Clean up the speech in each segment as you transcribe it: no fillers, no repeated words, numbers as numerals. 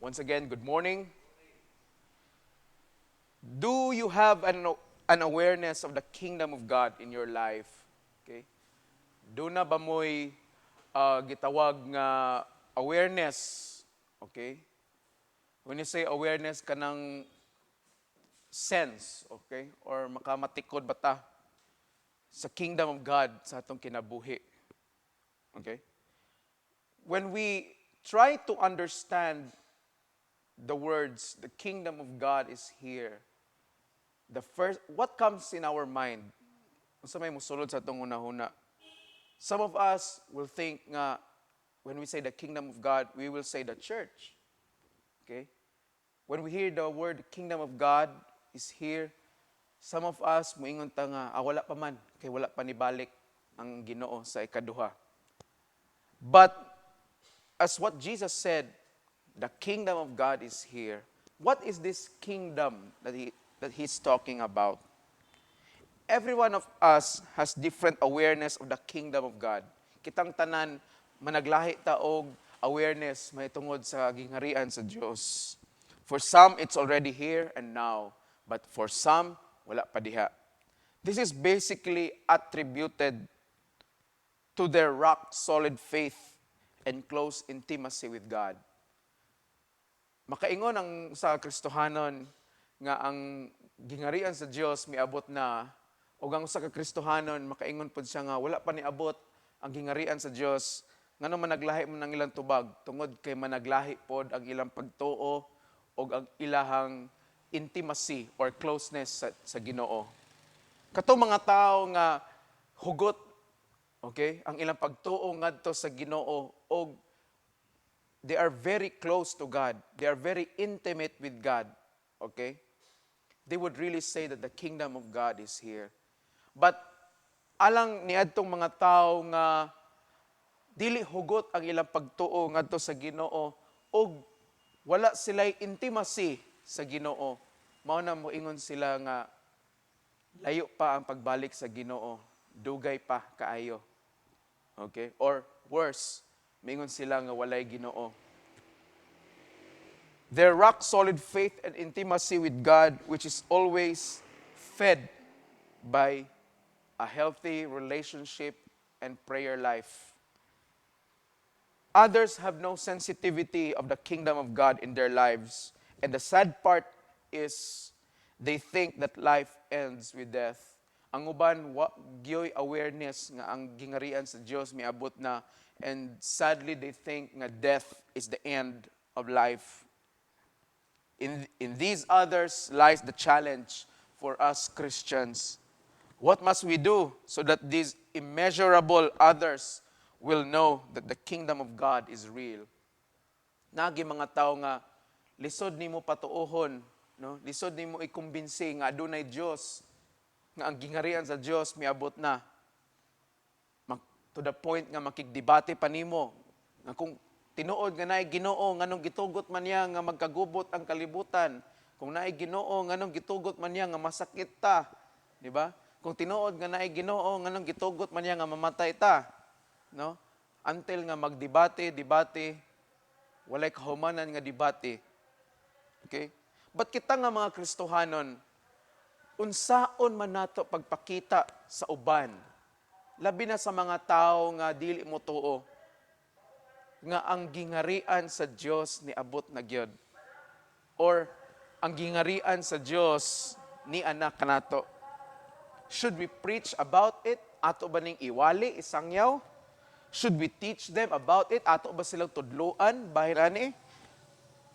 Once again, good morning. Do you have an awareness of the kingdom of God in your life? Okay? Do na ba mo'y gitawag nga awareness? Okay? When you say awareness, kanang sense, okay? Or makamatikod bata sa kingdom of God sa atong kinabuhi. Okay? When we try to understand the words, the kingdom of God is here, what comes in our mind? Unsa may mosulod sa atong una-una? Some of us will think nga, when we say the kingdom of God, we will say the church. Okay? When we hear the word kingdom of God is here, some of us moingon ta nga, wala pa man, kay wala pa nibalik ang Ginoo sa ikaduha. But as what Jesus said, the kingdom of God is here. What is this kingdom that he's talking about? Every one of us has different awareness of the kingdom of God. Kitang tanan, managlahi ta og awareness mahitungod sa gingharian sa Dios. For some, it's already here and now. But for some, wala pa diha. This is basically attributed to their rock-solid faith and close intimacy with God. Makaingon ang sa Kristohanon nga ang gingharian sa Dios miabot na, o ang sa Kristohanon makaingon pod siya nga wala pa niabot ang gingharian sa Dios ngano man naglahi man ang ilang tubag tungod kay managlahi pod ang ilang pagtuo o ang ilahang intimacy or closeness sa Ginoo. Kato mga tao nga hugot, okay, ang ilang pagtuo ngadto sa Ginoo o they are very close to God. They are very intimate with God. Okay? They would really say that the kingdom of God is here. But alang niadtong mga tao nga dili hugot ang ilang pagtuo ngadto sa Ginoo o wala sila'y intimacy sa Ginoo, mao na moingon sila nga layo pa ang pagbalik sa Ginoo, dugay pa kaayo. Okay? Or worse, moingon sila nga walay Ginoo. Their rock-solid faith and intimacy with God, which is always fed by a healthy relationship and prayer life. Others have no sensitivity of the kingdom of God in their lives. And the sad part is they think that life ends with death. Ang uban, gyoy awareness nga ang gingharian sa Dios miabot na, and sadly they think nga death is the end of life. In these others lies the challenge for us Christians. What must we do so that these immeasurable others will know that the kingdom of God is real? Nagi mga tao nga lisod nimo patuohon, no? Lisod nimo ikumbinsi nga adunay Dios, nga ang gingharian sa Dios miabot na. To the point nga makigdebate pa nimo nga kung tinuod nga naay Ginoo nganong gitugot man niya nga magkagubot ang kalibutan, kung naay Ginoo nganong gitugot man niya nga masakit ta, di ba? Kung tinuod nga naay Ginoo nganong gitugot man niya nga mamatay ta, no? Until nga magdebate, walay kahumanan nga debate. Okay? But kita nga mga Kristohanon, unsaon man nato pagpakita sa uban, labi na sa mga tao nga dili mo tuo, nga ang gingharian sa Dios ni abot na gyud, or ang gingharian sa Dios ni anak kanato. Should we preach about it? Ato ba ning iwali, isangyaw? Should we teach them about it? Ato ba silang tudluan, bahin ani?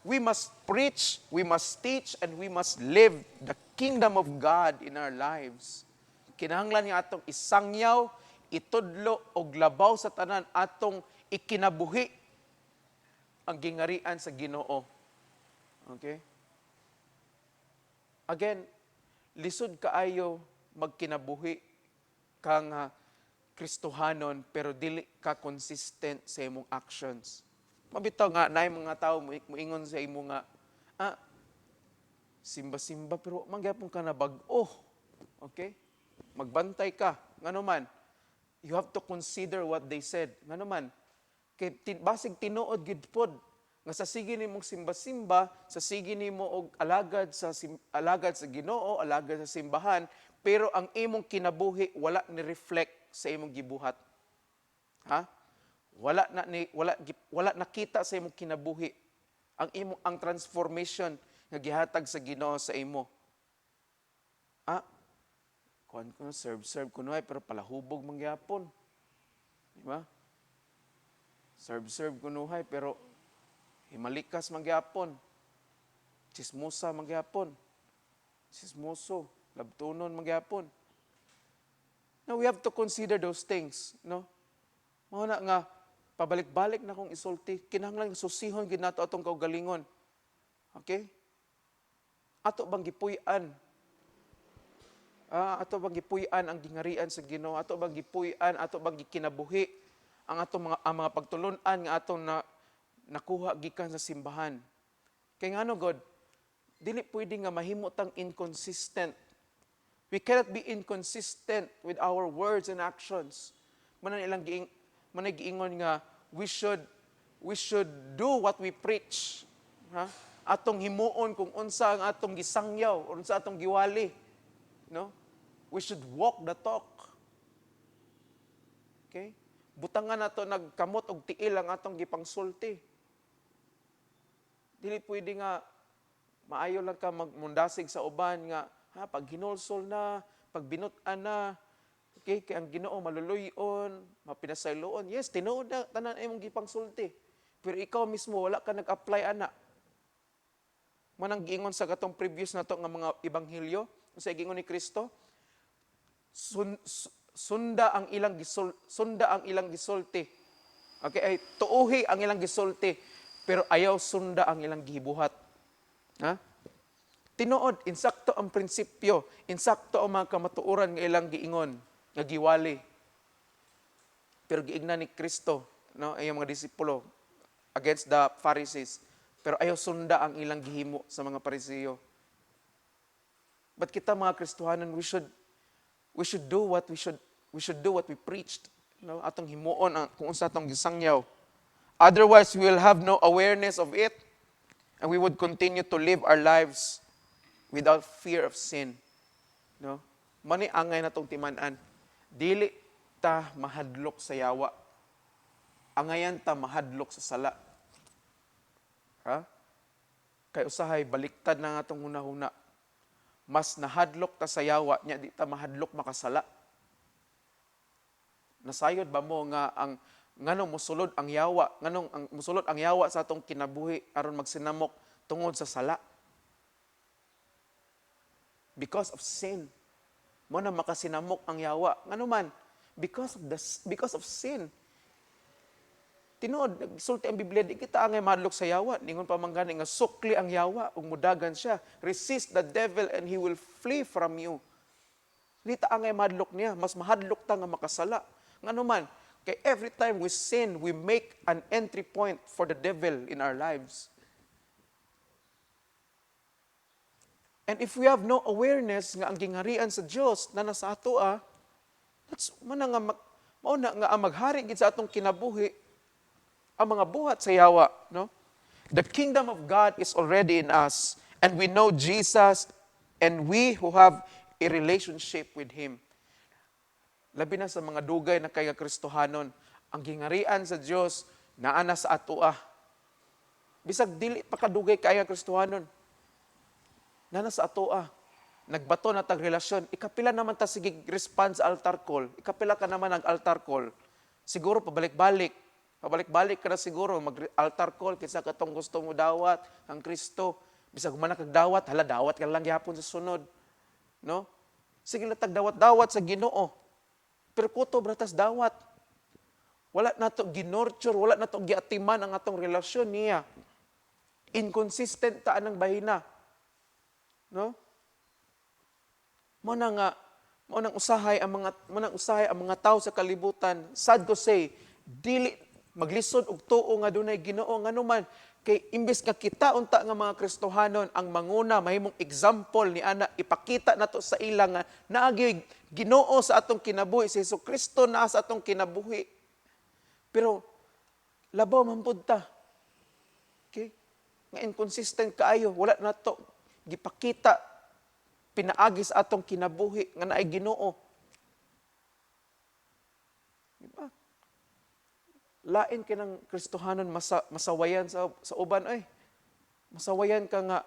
We must preach, we must teach, and we must live the kingdom of God in our lives. Kinahanglan niya atong isangyaw, itudlo, og labaw sa tanan atong ikinabuhi ang gingharian sa Ginoo. Okay? Again, lisod kaayo magkinabuhi kang Kristohanon pero dili ka consistent sa imong actions. Mabitaw nga naay mga tao moingon sa imo nga simba-simba pero mangyapon ka na bag-o. Okay? Magbantay ka. Ngano man, you have to consider what they said. Ngano man, kay basig tinuod gid pod nga sa sige nimong simba-simba, sa sige nimo og alagad sa Ginoo, alagad sa simbahan, pero ang imong kinabuhi wala ni reflect sa imong gibuhat. Ha? Wala nakita sa imong kinabuhi ang transformation nga gihatag sa Ginoo sa imo. Kuan ko serve kunoy pero palahubog mangyapon. Di ba? Serve kunuhay pero himalikas mangyapon. Chismosa mangyapon. Chismoso, labtunon mangyapon. Now we have to consider those things, no? Mao na nga pabalik-balik na kong isulti, kinahanglan susihon gid nato atong kaugalingon. Okay? Ato bang gipuy-an? Ato bang gipuy-an ang gingarian sa Ginoo? Ato bang gipuy-an, ato bang gikinabuhi ang mga pagtulon-an nga atong nakuha gikan sa simbahan? Kay ngano God, dili pwede nga mahimutang inconsistent. We cannot be inconsistent with our words and actions. Manay giingon nga we should do what we preach. Ha? Atong himuon kung unsa ang atong gisangyaw, unsa atong giwali. No? We should walk the talk. Okay? Butangan nato nagkamot og tiil ang atong gipangsulti. Dili pwede nga maayo lang ka magmundasig sa uban nga pag hinulsol na, pag binut-an na, okay, kay ang Ginoo maluluyon, mapinasayloon. Yes, tinuod na tanan imong gipangsulti. Pero ikaw mismo wala ka nag-apply ana. Manang giingon sa katong previous nato nga mga ebanghelyo, sa giingon ni Kristo, sunda ang ilang gisulti. Okay, ay tuuhi ang ilang gisulti, pero ayaw sunda ang ilang gihibuhat. Ha? Tinuod, insakto ang prinsipyo, insakto ang mga kamatuoran nga ilang giingon, nga giwali. Pero giigna ni Kristo, no, ay mga disipulo against the Pharisees, pero ayaw sunda ang ilang gihimo sa mga Pariseo. But kita mga Kristohanon, we should do what we preached, no? Atong himuon kung unsa atong gisangyaw. Otherwise, we will have no awareness of it, and we would continue to live our lives without fear of sin. No? Mani angay natong timan-an. Dili ta mahadlok sa yawa. Angayan ta mahadlok sa sala. Ha? Kay usahay baliktad na nga atong hunahuna. Mas nahadlok ta sa yawa, nya di ta mahadlok makasala. Nasayod ba mo nga nganong musulod ang yawa, musulod ang yawa sa atong kinabuhi aron magsinamok tungod sa sala? Because of sin. Mo na makasinamok ang yawa. Ngano man? Because of sin. Tinuod, nagsulti ang Biblia, di kita angay mahadlok sa yawa. Ningon pa man gani nga sukli ang yawa, ug mudagan siya. Resist the devil and he will flee from you. Di ta angay mahadlok niya, mas mahadlok ta nga makasala. Ngano man? Kay every time we sin, we make an entry point for the devil in our lives. And if we have no awareness nga ang gingarian sa Dios na nasa ato that's mao na nga ang maghari gid sa atong kinabuhi ang mga buhat sa yawa, no? The kingdom of God is already in us, and we know Jesus, and we who have a relationship with Him. Labi na sa mga dugay na kay Kristohanon, ang gingarian sa Dios naa na sa ato Bisag dili pa kadugay kay Kristohanon. Nana sa ato nagbato na tag relasyon, ikapila naman ta sige response altar call, ikapila ka naman ang altar call, siguro pabalik-balik ka na siguro, mag-altar call, kinsa katong gusto mo dawat, ang Kristo, bisag man kag dawat, dawat ka lang gihapon sa sunod, no? Sige lang tag dawat-dawat sa Ginoo, pero kuto bratas dawat, wala na to ginorture, wala na to giatiman ang atong relasyon niya, inconsistent ta anang bahina. No? Mo nang usahay ang mga tao sa kalibutan, sad to say, dili maglisod og tuo nga dunay Ginoo ngano man kay imbes nga kita unta nga mga Kristohanon ang manguna mahimong example ni ana ipakita nato sa ila nga naagi Ginoo sa atong kinabuhi, si Jesucristo naa sa atong kinabuhi. Pero labaw man pud ta. Okay? Nga inconsistent kaayo, wala na to gipakita pinaagi sa atong kinabuhi nga naay Ginoo. Diba? Lain kinang Kristohanon masawayan sa uban ay. Masawayan ka nga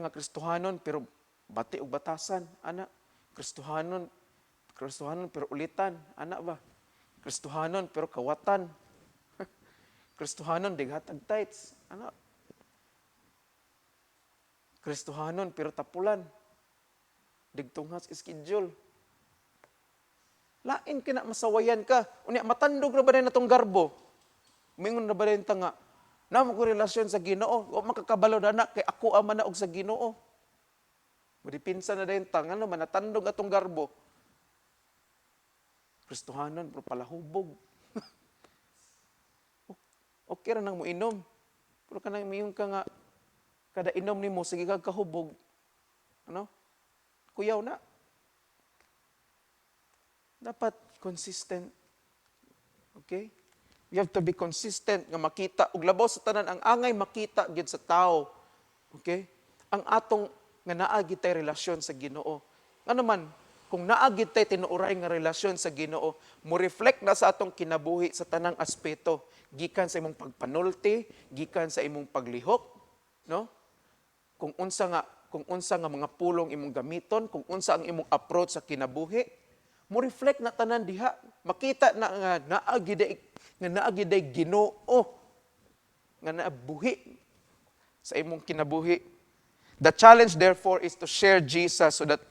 Kristohanon pero bati og batasan, ana. Kristohanon pero ulitan, ana ba? Kristohanon pero kawatan. Kristohanon dighatag tights, ana. Kristohanon pero tapulan. Digtunghas schedule. Lain kina masawayan ka. Unya matandog na ba na itong garbo? Mingon na ba rin nga, na mo ko relasyon sa Ginoo, o makakabalo na kay ako ang manaog sa Ginoo. Madipinsa na rin tanga naman, natandog atong garbo. Kristohanon, pero palahubog. Okay ra nang mo inom. Pero kanang miyong ka nga, kada inom ni mo, sige kag kahubog. Ano? Kuyaw na. Dapat consistent. Okay? You have to be consistent nga makita ug labaw sa tanan ang angay makita gyud sa tao. Okay? Ang atong nga naa gyud tay relasyon sa Ginoo. Ano man kung naa gyud tay tinuoray nga relasyon sa Ginoo, mo reflect na sa atong kinabuhi sa tanang aspeto, gikan sa imong pagpanulti, gikan sa imong paglihok, no? Kung unsa nga mga pulong imong gamiton, kung unsa ang imong approach sa kinabuhi, mo reflect na tanan diha, makita na nga naagiday Ginoo nga naabuhi sa imong kinabuhi. The challenge therefore is to share Jesus so that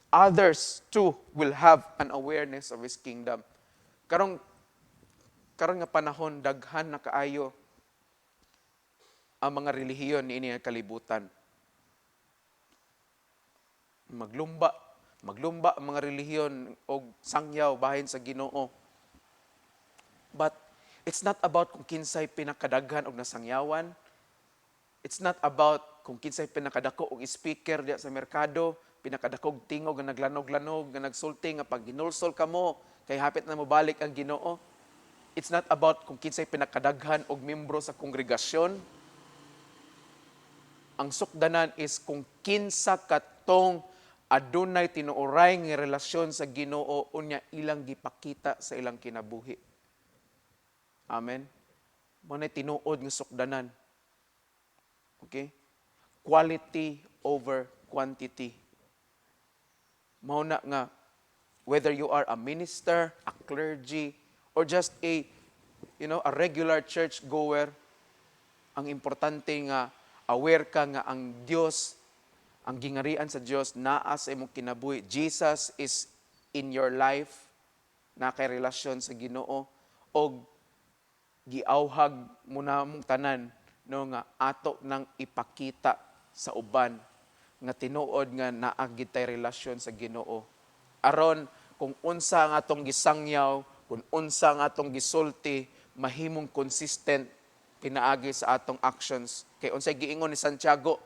others too will have an awareness of His kingdom. Karong nga panahon daghan na kaayo ang mga relihiyon niini nga kalibutan. Maglumba ang mga relihiyon o sangyaw bahin sa Ginoo. But it's not about kung kinsay pinakadaghan og nasangyawan. It's not about kung kinsay pinakadako og speaker diya sa merkado, pinakadakog tingog nga naglanog-lanog, nga nagsulti nga pag ginulsol ka mo, kay hapit na mo balik ang Ginoo. It's not about kung kinsay pinakadaghan og membro sa kongregasyon. Ang sukdanan is kung kinsa katong adunay tinuoray nga relasyon sa Ginoo unya ilang gipakita sa ilang kinabuhi. Amen. Manay tinuod nga sukdanan. Okay? Quality over quantity. Mao na nga whether you are a minister, a clergy, or just a regular church goer, ang importante nga aware ka nga ang Dios, ang gingarian sa Dios naa sa imong kinabuhi. Jesus is in your life, na kay relasyon sa Ginoo, og giauhag mo na mong tanan no nga ato nang ipakita sa uban nga tinuod nga naa gid tay relasyon sa Ginoo. Aron kung unsa ang atong gisangyaw, kung unsa ang atong gisulti, mahimong consistent pinaagi sa atong actions. Kay unsay giingon ni Santiago,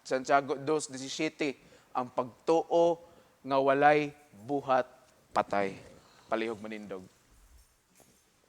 Santiago 2:17, ang pagtuo nga walay buhat patay. Palihog manindog.